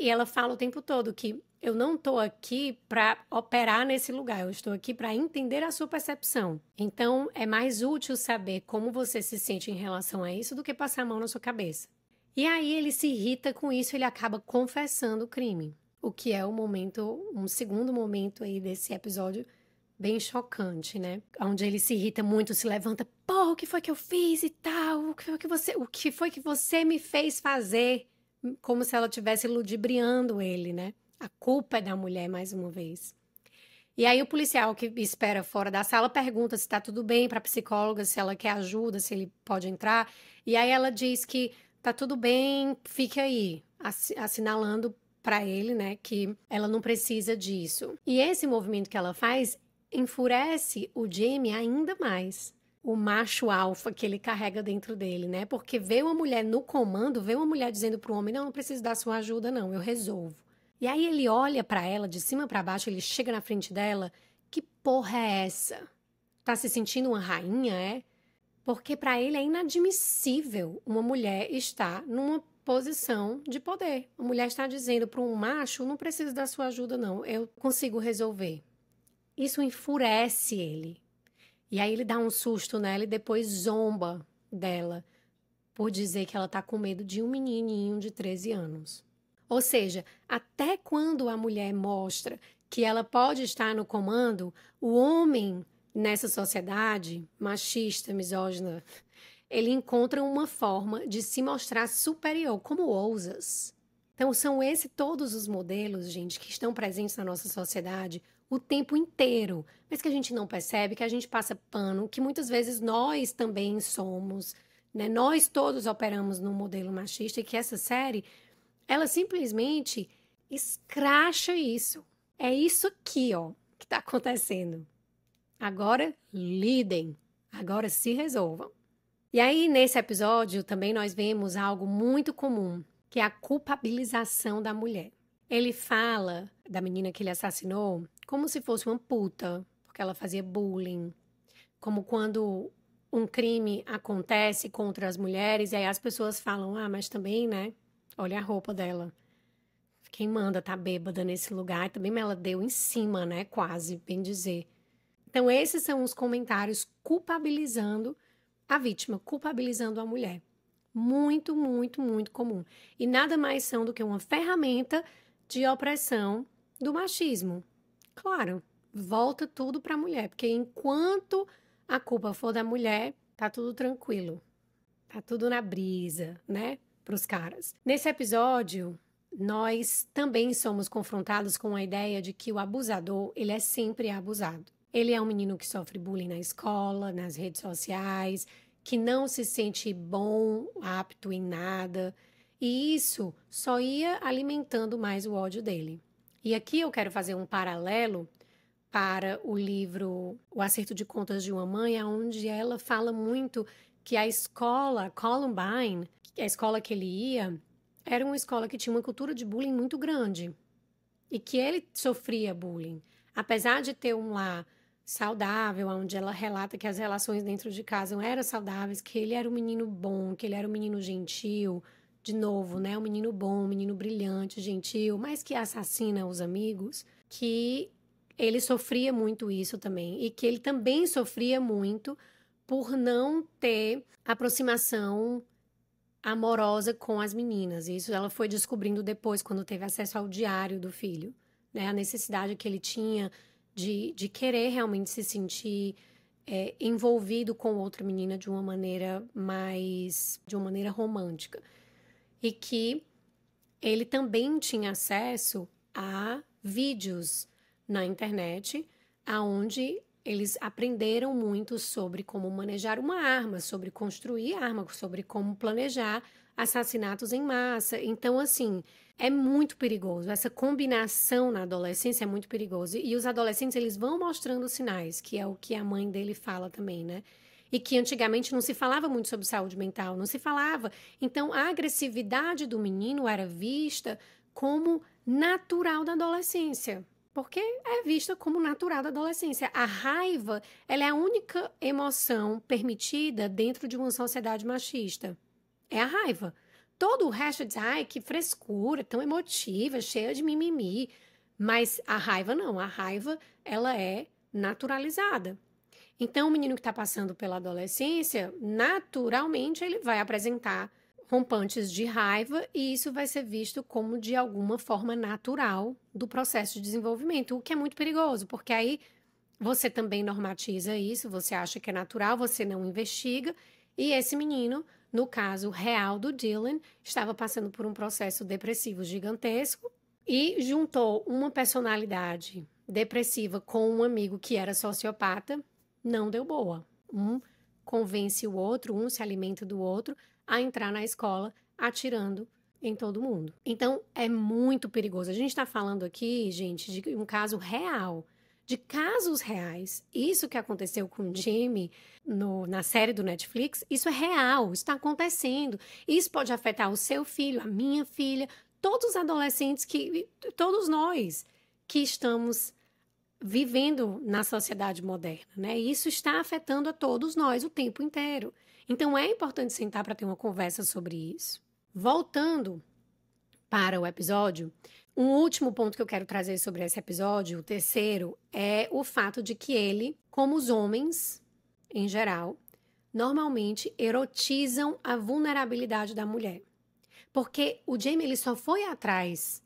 ela fala o tempo todo que eu não estou aqui para operar nesse lugar, eu estou aqui para entender a sua percepção. Então, é mais útil saber como você se sente em relação a isso do que passar a mão na sua cabeça. E aí ele se irrita com isso, ele acaba confessando o crime. O que é um segundo momento aí desse episódio bem chocante, né? Onde ele se irrita muito, se levanta, pô, o que foi que eu fiz e tal? O que foi que você me fez fazer? Como se ela estivesse ludibriando ele, né? A culpa é da mulher, mais uma vez. E aí o policial que espera fora da sala pergunta se tá tudo bem para a psicóloga, se ela quer ajuda, se ele pode entrar. E aí ela diz que tá tudo bem, fique aí, assinalando para ele, né, que ela não precisa disso. E esse movimento que ela faz enfurece o Jamie ainda mais. O macho alfa que ele carrega dentro dele, né? Porque vê uma mulher no comando, vê uma mulher dizendo pro homem: não preciso da sua ajuda, não, eu resolvo. E aí ele olha pra ela de cima pra baixo, ele chega na frente dela: que porra é essa? Tá se sentindo uma rainha, é? Porque pra ele é inadmissível uma mulher estar numa posição de poder. A mulher está dizendo para um macho: não preciso da sua ajuda, não, eu consigo resolver. Isso enfurece ele. E aí ele dá um susto nela e depois zomba dela por dizer que ela tá com medo de um menininho de 13 anos. Ou seja, até quando a mulher mostra que ela pode estar no comando, o homem nessa sociedade machista, misógina, ele encontra uma forma de se mostrar superior, como ousas. Então, são esses todos os modelos, gente, que estão presentes na nossa sociedade o tempo inteiro, mas que a gente não percebe, que a gente passa pano, que muitas vezes nós também somos, né? Nós todos operamos num modelo machista e que essa série, ela simplesmente escracha isso. É isso aqui, ó, que está acontecendo. Agora lidem, agora se resolvam. E aí, nesse episódio, também nós vemos algo muito comum, que é a culpabilização da mulher. Ele fala da menina que ele assassinou como se fosse uma puta, porque ela fazia bullying. Como quando um crime acontece contra as mulheres, e aí as pessoas falam: ah, mas também, né? Olha a roupa dela. Quem manda tá bêbada nesse lugar? Também ela deu em cima, né? Quase, bem dizer. Então, esses são os comentários culpabilizando a vítima, culpabilizando a mulher. Muito, muito, muito comum. E nada mais são do que uma ferramenta de opressão do machismo. Claro, volta tudo para a mulher, porque enquanto a culpa for da mulher, tá tudo tranquilo. Tá tudo na brisa, né? Para os caras. Nesse episódio, nós também somos confrontados com a ideia de que o abusador, ele é sempre abusado. Ele é um menino que sofre bullying na escola, nas redes sociais, que não se sente bom, apto em nada. E isso só ia alimentando mais o ódio dele. E aqui eu quero fazer um paralelo para o livro O Acerto de Contas de uma Mãe, onde ela fala muito que a escola Columbine, a escola que ele ia, era uma escola que tinha uma cultura de bullying muito grande. E que ele sofria bullying. Apesar de ter um lar saudável, onde ela relata que as relações dentro de casa eram saudáveis, que ele era um menino bom, que ele era um menino gentil, de novo, né? Um menino bom, um menino brilhante, gentil, mas que assassina os amigos, que ele sofria muito isso também. E que ele também sofria muito por não ter aproximação amorosa com as meninas. Isso ela foi descobrindo depois, quando teve acesso ao diário do filho, né? A necessidade que ele tinha de querer realmente se sentir envolvido com outra menina de uma maneira romântica. E que ele também tinha acesso a vídeos na internet, aonde eles aprenderam muito sobre como manejar uma arma, sobre construir arma, sobre como planejar assassinatos em massa. Então, assim, é muito perigoso. Essa combinação na adolescência é muito perigoso. E os adolescentes, eles vão mostrando sinais, que é o que a mãe dele fala também, né? E que antigamente não se falava muito sobre saúde mental, não se falava. Então, a agressividade do menino era vista como natural da adolescência. Porque é vista como natural da adolescência. A raiva, ela é a única emoção permitida dentro de uma sociedade machista. É a raiva. Todo o resto diz: ai, que frescura, tão emotiva, cheia de mimimi. Mas a raiva não. A raiva, ela é naturalizada. Então, o menino que está passando pela adolescência, naturalmente, ele vai apresentar rompantes de raiva e isso vai ser visto como de alguma forma natural do processo de desenvolvimento, o que é muito perigoso, porque aí você também normatiza isso, você acha que é natural, você não investiga, e esse menino, no caso real do Dylan, estava passando por um processo depressivo gigantesco e juntou uma personalidade depressiva com um amigo que era sociopata, não deu boa. Um convence o outro, um se alimenta do outro, a entrar na escola atirando em todo mundo. Então, é muito perigoso. A gente está falando aqui, gente, de um caso real, de casos reais. Isso que aconteceu com o Jamie na série do Netflix, isso é real, está acontecendo. Isso pode afetar o seu filho, a minha filha, todos os adolescentes, todos nós que estamos vivendo na sociedade moderna, né? E isso está afetando a todos nós o tempo inteiro. Então, é importante sentar para ter uma conversa sobre isso. Voltando para o episódio, um último ponto que eu quero trazer sobre esse episódio, o terceiro, é o fato de que ele, como os homens em geral, normalmente erotizam a vulnerabilidade da mulher. Porque o Jamie ele só foi atrás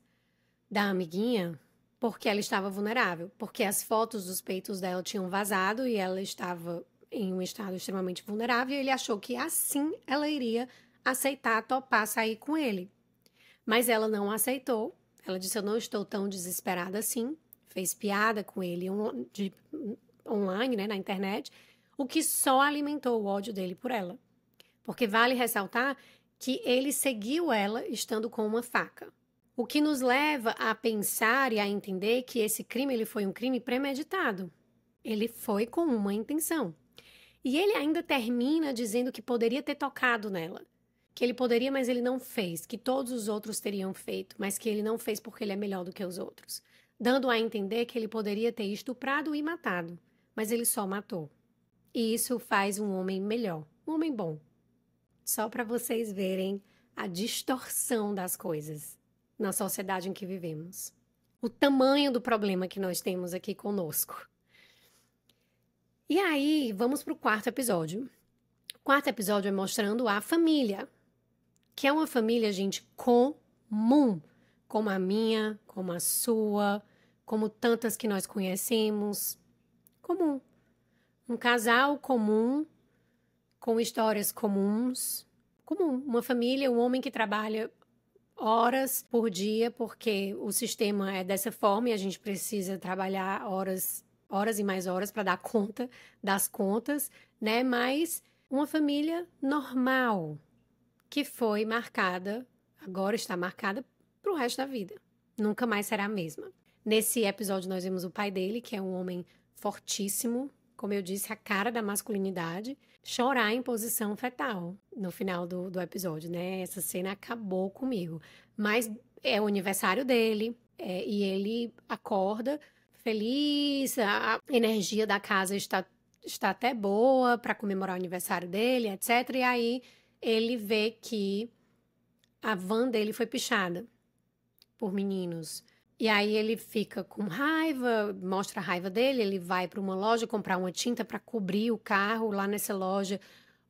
da amiguinha porque ela estava vulnerável, porque as fotos dos peitos dela tinham vazado e ela estava em um estado extremamente vulnerável e ele achou que assim ela iria aceitar, topar, sair com ele. Mas ela não aceitou. Ela disse, eu não estou tão desesperada assim. Fez piada com ele online, né, na internet, o que só alimentou o ódio dele por ela. Porque vale ressaltar que ele seguiu ela estando com uma faca. O que nos leva a pensar e a entender que esse crime ele foi um crime premeditado. Ele foi com uma intenção. E ele ainda termina dizendo que poderia ter tocado nela. Que ele poderia, mas ele não fez. Que todos os outros teriam feito, mas que ele não fez porque ele é melhor do que os outros. Dando a entender que ele poderia ter estuprado e matado, mas ele só matou. E isso faz um homem melhor, um homem bom. Só para vocês verem a distorção das coisas na sociedade em que vivemos. O tamanho do problema que nós temos aqui conosco. E aí, vamos para o quarto episódio. O quarto episódio é mostrando a família, que é uma família, gente, comum, como a minha, como a sua, como tantas que nós conhecemos. Comum. Um casal comum, com histórias comuns. Comum. Uma família, um homem que trabalha horas por dia, porque o sistema é dessa forma e a gente precisa trabalhar horas e mais horas para dar conta das contas, né? Mas uma família normal, que foi marcada, agora está marcada para o resto da vida. Nunca mais será a mesma. Nesse episódio nós vemos o pai dele, que é um homem fortíssimo, como eu disse, a cara da masculinidade, chorar em posição fetal no final do episódio, né? Essa cena acabou comigo. Mas é o aniversário dele, e ele acorda feliz, a energia da casa está até boa para comemorar o aniversário dele, etc. E aí ele vê que a van dele foi pichada por meninos. E aí ele fica com raiva, mostra a raiva dele, ele vai para uma loja comprar uma tinta para cobrir o carro. Lá nessa loja,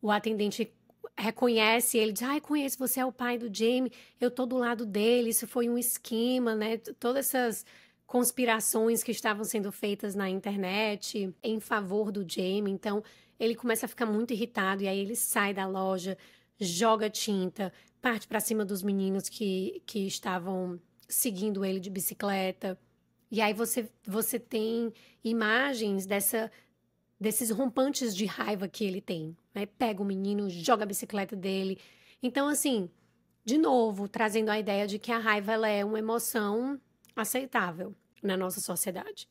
o atendente reconhece ele, diz, conheço, você é o pai do Jamie, eu tô do lado dele, isso foi um esquema, né? Todas essas conspirações que estavam sendo feitas na internet em favor do Jamie. Então, ele começa a ficar muito irritado e aí ele sai da loja, joga tinta, parte para cima dos meninos que estavam seguindo ele de bicicleta. E aí você tem imagens desses rompantes de raiva que ele tem, né? Pega o menino, joga a bicicleta dele. Então, assim, de novo, trazendo a ideia de que a raiva ela é uma emoção aceitável na nossa sociedade.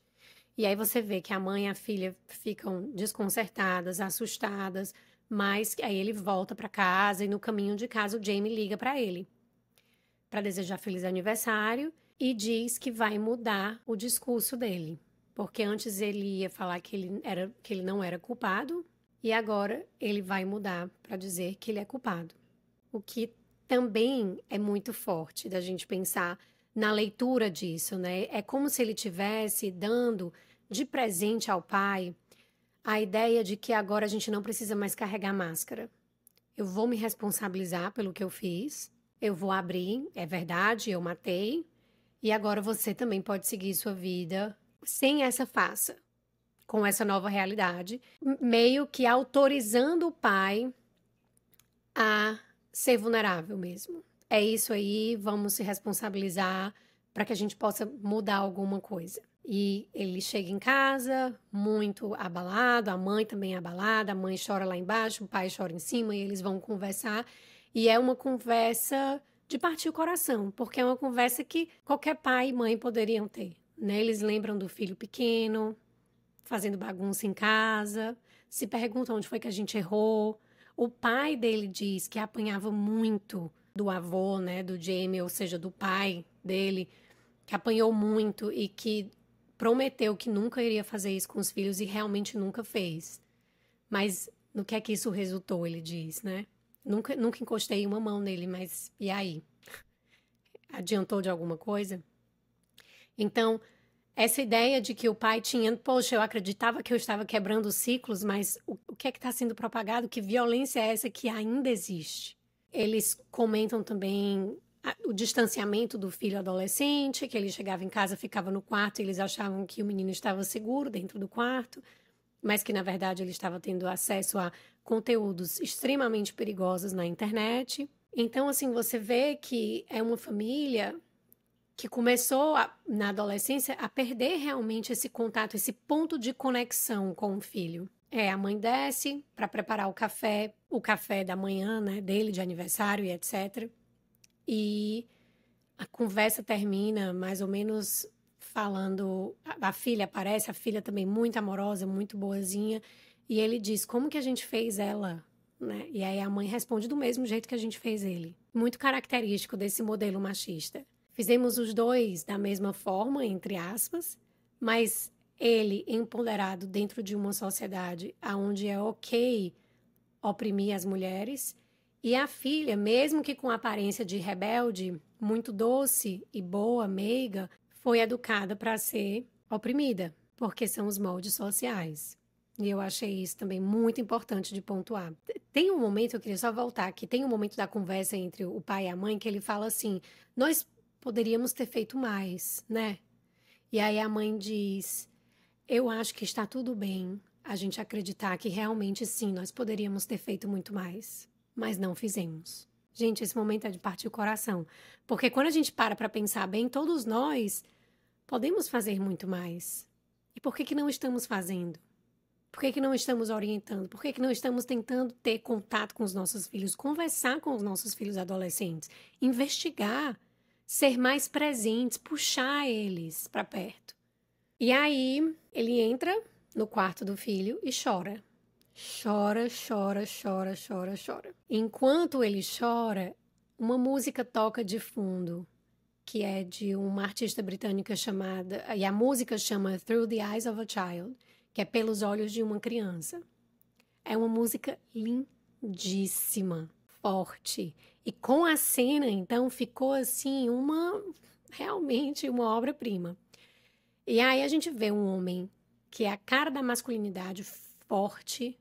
E aí você vê que a mãe e a filha ficam desconcertadas, assustadas, mas aí ele volta para casa e no caminho de casa o Jamie liga para ele para desejar feliz aniversário e diz que vai mudar o discurso dele. Porque antes ele ia falar que ele não era culpado e agora ele vai mudar para dizer que ele é culpado. O que também é muito forte da gente pensar na leitura disso, né? É como se ele tivesse dando de presente ao pai a ideia de que agora a gente não precisa mais carregar máscara. Eu vou me responsabilizar pelo que eu fiz, eu vou abrir, é verdade, eu matei, e agora você também pode seguir sua vida sem essa farsa, com essa nova realidade, meio que autorizando o pai a ser vulnerável mesmo. É isso aí, vamos se responsabilizar para que a gente possa mudar alguma coisa. E ele chega em casa muito abalado, a mãe também é abalada, a mãe chora lá embaixo, o pai chora em cima e eles vão conversar. E é uma conversa de partir o coração, porque é uma conversa que qualquer pai e mãe poderiam ter, né? Eles lembram do filho pequeno, fazendo bagunça em casa, se perguntam onde foi que a gente errou. O pai dele diz que apanhava muito do avô, né, do Jamie, ou seja, do pai dele, que apanhou muito e que prometeu que nunca iria fazer isso com os filhos e realmente nunca fez. Mas no que é que isso resultou, ele diz, né? Nunca encostei uma mão nele, mas e aí? Adiantou de alguma coisa? Então, essa ideia de que o pai tinha, poxa, eu acreditava que eu estava quebrando ciclos, mas o que é que está sendo propagado? Que violência é essa que ainda existe? Eles comentam também o distanciamento do filho adolescente, que ele chegava em casa, ficava no quarto e eles achavam que o menino estava seguro dentro do quarto, mas que na verdade ele estava tendo acesso a conteúdos extremamente perigosos na internet. Então, assim, você vê que é uma família que começou na adolescência a perder realmente esse contato, esse ponto de conexão com o filho. A mãe desce para preparar o café da manhã, né, dele, de aniversário e etc. E a conversa termina mais ou menos falando, a filha aparece, a filha também muito amorosa, muito boazinha, e ele diz, como que a gente fez ela, né? E aí a mãe responde do mesmo jeito que a gente fez ele. Muito característico desse modelo machista. Fizemos os dois da mesma forma, entre aspas, mas ele empoderado dentro de uma sociedade onde é ok oprimir as mulheres, e a filha, mesmo que com aparência de rebelde, muito doce e boa, meiga, foi educada para ser oprimida, porque são os moldes sociais. E eu achei isso também muito importante de pontuar. Tem um momento, eu queria só voltar aqui, tem um momento da conversa entre o pai e a mãe que ele fala assim, nós poderíamos ter feito mais, né? E aí a mãe diz, eu acho que está tudo bem a gente acreditar que realmente sim, nós poderíamos ter feito muito mais, mas não fizemos. Gente, esse momento é de partir o coração, porque quando a gente para pensar bem, todos nós podemos fazer muito mais. E por que que não estamos fazendo? Por que que não estamos orientando? Por que que não estamos tentando ter contato com os nossos filhos, conversar com os nossos filhos adolescentes, investigar, ser mais presentes, puxar eles para perto? E aí, ele entra no quarto do filho e chora. Chora, chora, chora, chora, chora. Enquanto ele chora, uma música toca de fundo, que é de uma artista britânica chamada... E a música chama Through the Eyes of a Child, que é Pelos Olhos de uma Criança. É uma música lindíssima, forte. E com a cena, então, ficou assim, realmente uma obra-prima. E aí a gente vê um homem que é a cara da masculinidade, forte,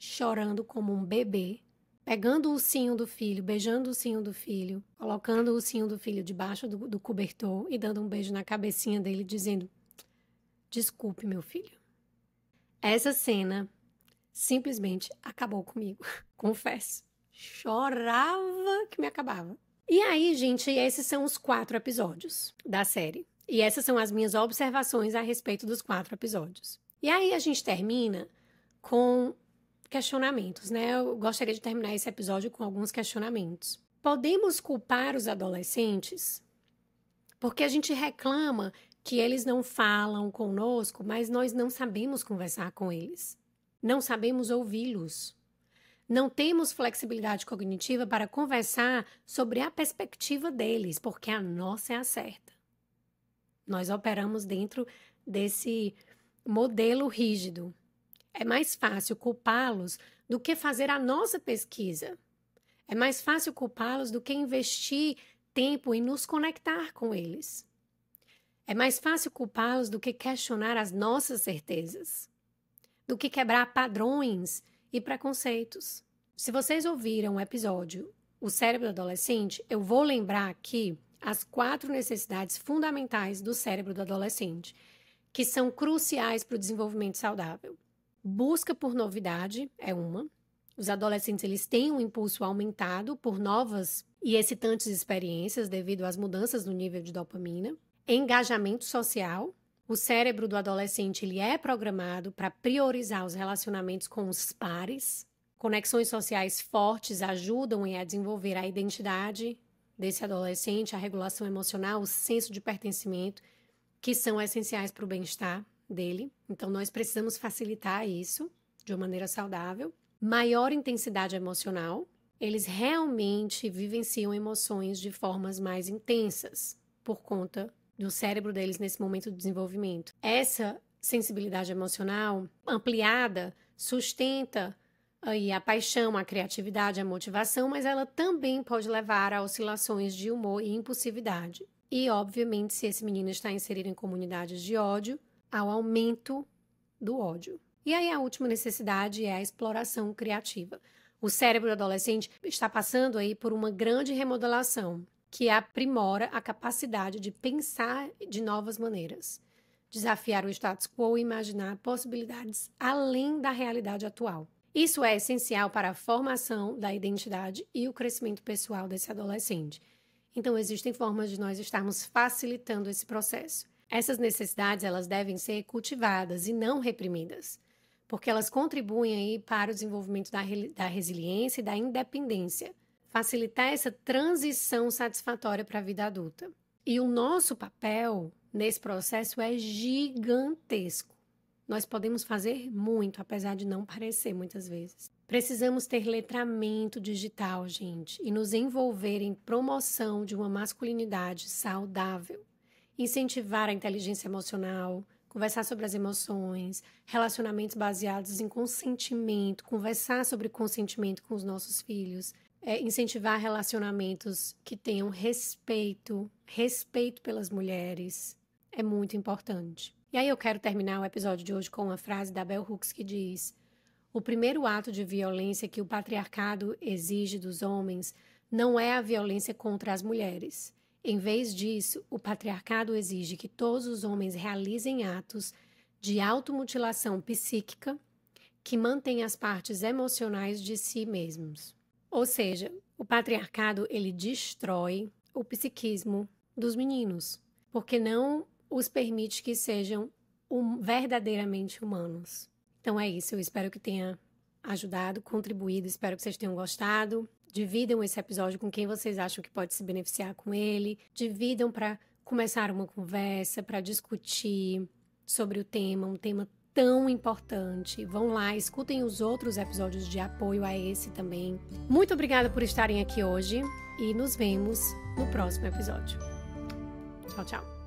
chorando como um bebê, pegando o ursinho do filho, beijando o ursinho do filho, colocando o ursinho do filho debaixo do cobertor e dando um beijo na cabecinha dele, dizendo, desculpe, meu filho. Essa cena simplesmente acabou comigo, confesso. Chorava que me acabava. E aí, gente, esses são os 4 episódios da série. E essas são as minhas observações a respeito dos 4 episódios. E aí a gente termina com questionamentos, né? Eu gostaria de terminar esse episódio com alguns questionamentos. Podemos culpar os adolescentes? Porque a gente reclama que eles não falam conosco, mas nós não sabemos conversar com eles. Não sabemos ouvi-los. Não temos flexibilidade cognitiva para conversar sobre a perspectiva deles, porque a nossa é a certa. Nós operamos dentro desse modelo rígido. É mais fácil culpá-los do que fazer a nossa pesquisa. É mais fácil culpá-los do que investir tempo em nos conectar com eles. É mais fácil culpá-los do que questionar as nossas certezas, do que quebrar padrões e preconceitos. Se vocês ouviram o episódio O Cérebro Adolescente, eu vou lembrar aqui as 4 necessidades fundamentais do cérebro do adolescente, que são cruciais para o desenvolvimento saudável. Busca por novidade é uma. Os adolescentes eles têm um impulso aumentado por novas e excitantes experiências devido às mudanças no nível de dopamina. Engajamento social. O cérebro do adolescente ele é programado para priorizar os relacionamentos com os pares. Conexões sociais fortes ajudam a desenvolver a identidade desse adolescente, a regulação emocional, o senso de pertencimento, que são essenciais para o bem-estar dele. Então, nós precisamos facilitar isso de uma maneira saudável. Maior intensidade emocional. Eles realmente vivenciam emoções de formas mais intensas por conta do cérebro deles nesse momento de desenvolvimento. Essa sensibilidade emocional ampliada sustenta aí a paixão, a criatividade, a motivação, mas ela também pode levar a oscilações de humor e impulsividade. E, obviamente, se esse menino está inserido em comunidades de ódio, ao aumento do ódio. E aí a última necessidade é a exploração criativa. O cérebro do adolescente está passando aí por uma grande remodelação, que aprimora a capacidade de pensar de novas maneiras, desafiar o status quo e imaginar possibilidades além da realidade atual. Isso é essencial para a formação da identidade e o crescimento pessoal desse adolescente. Então, existem formas de nós estarmos facilitando esse processo. Essas necessidades, elas devem ser cultivadas e não reprimidas, porque elas contribuem aí para o desenvolvimento da resiliência e da independência, facilitar essa transição satisfatória para a vida adulta. E o nosso papel nesse processo é gigantesco. Nós podemos fazer muito, apesar de não parecer muitas vezes. Precisamos ter letramento digital, gente, e nos envolver em promoção de uma masculinidade saudável. Incentivar a inteligência emocional, conversar sobre as emoções, relacionamentos baseados em consentimento, conversar sobre consentimento com os nossos filhos, incentivar relacionamentos que tenham respeito pelas mulheres, é muito importante. E aí eu quero terminar o episódio de hoje com uma frase da Bell Hooks que diz: o primeiro ato de violência que o patriarcado exige dos homens não é a violência contra as mulheres. Em vez disso, o patriarcado exige que todos os homens realizem atos de automutilação psíquica que mantêm as partes emocionais de si mesmos. Ou seja, o patriarcado ele destrói o psiquismo dos meninos, porque não os permite que sejam verdadeiramente humanos. Então é isso, eu espero que tenha ajudado, contribuído, espero que vocês tenham gostado. Dividam esse episódio com quem vocês acham que pode se beneficiar com ele. Dividam para começar uma conversa, para discutir sobre o tema, um tema tão importante. Vão lá, escutem os outros episódios de apoio a esse também. Muito obrigada por estarem aqui hoje e nos vemos no próximo episódio. Tchau, tchau.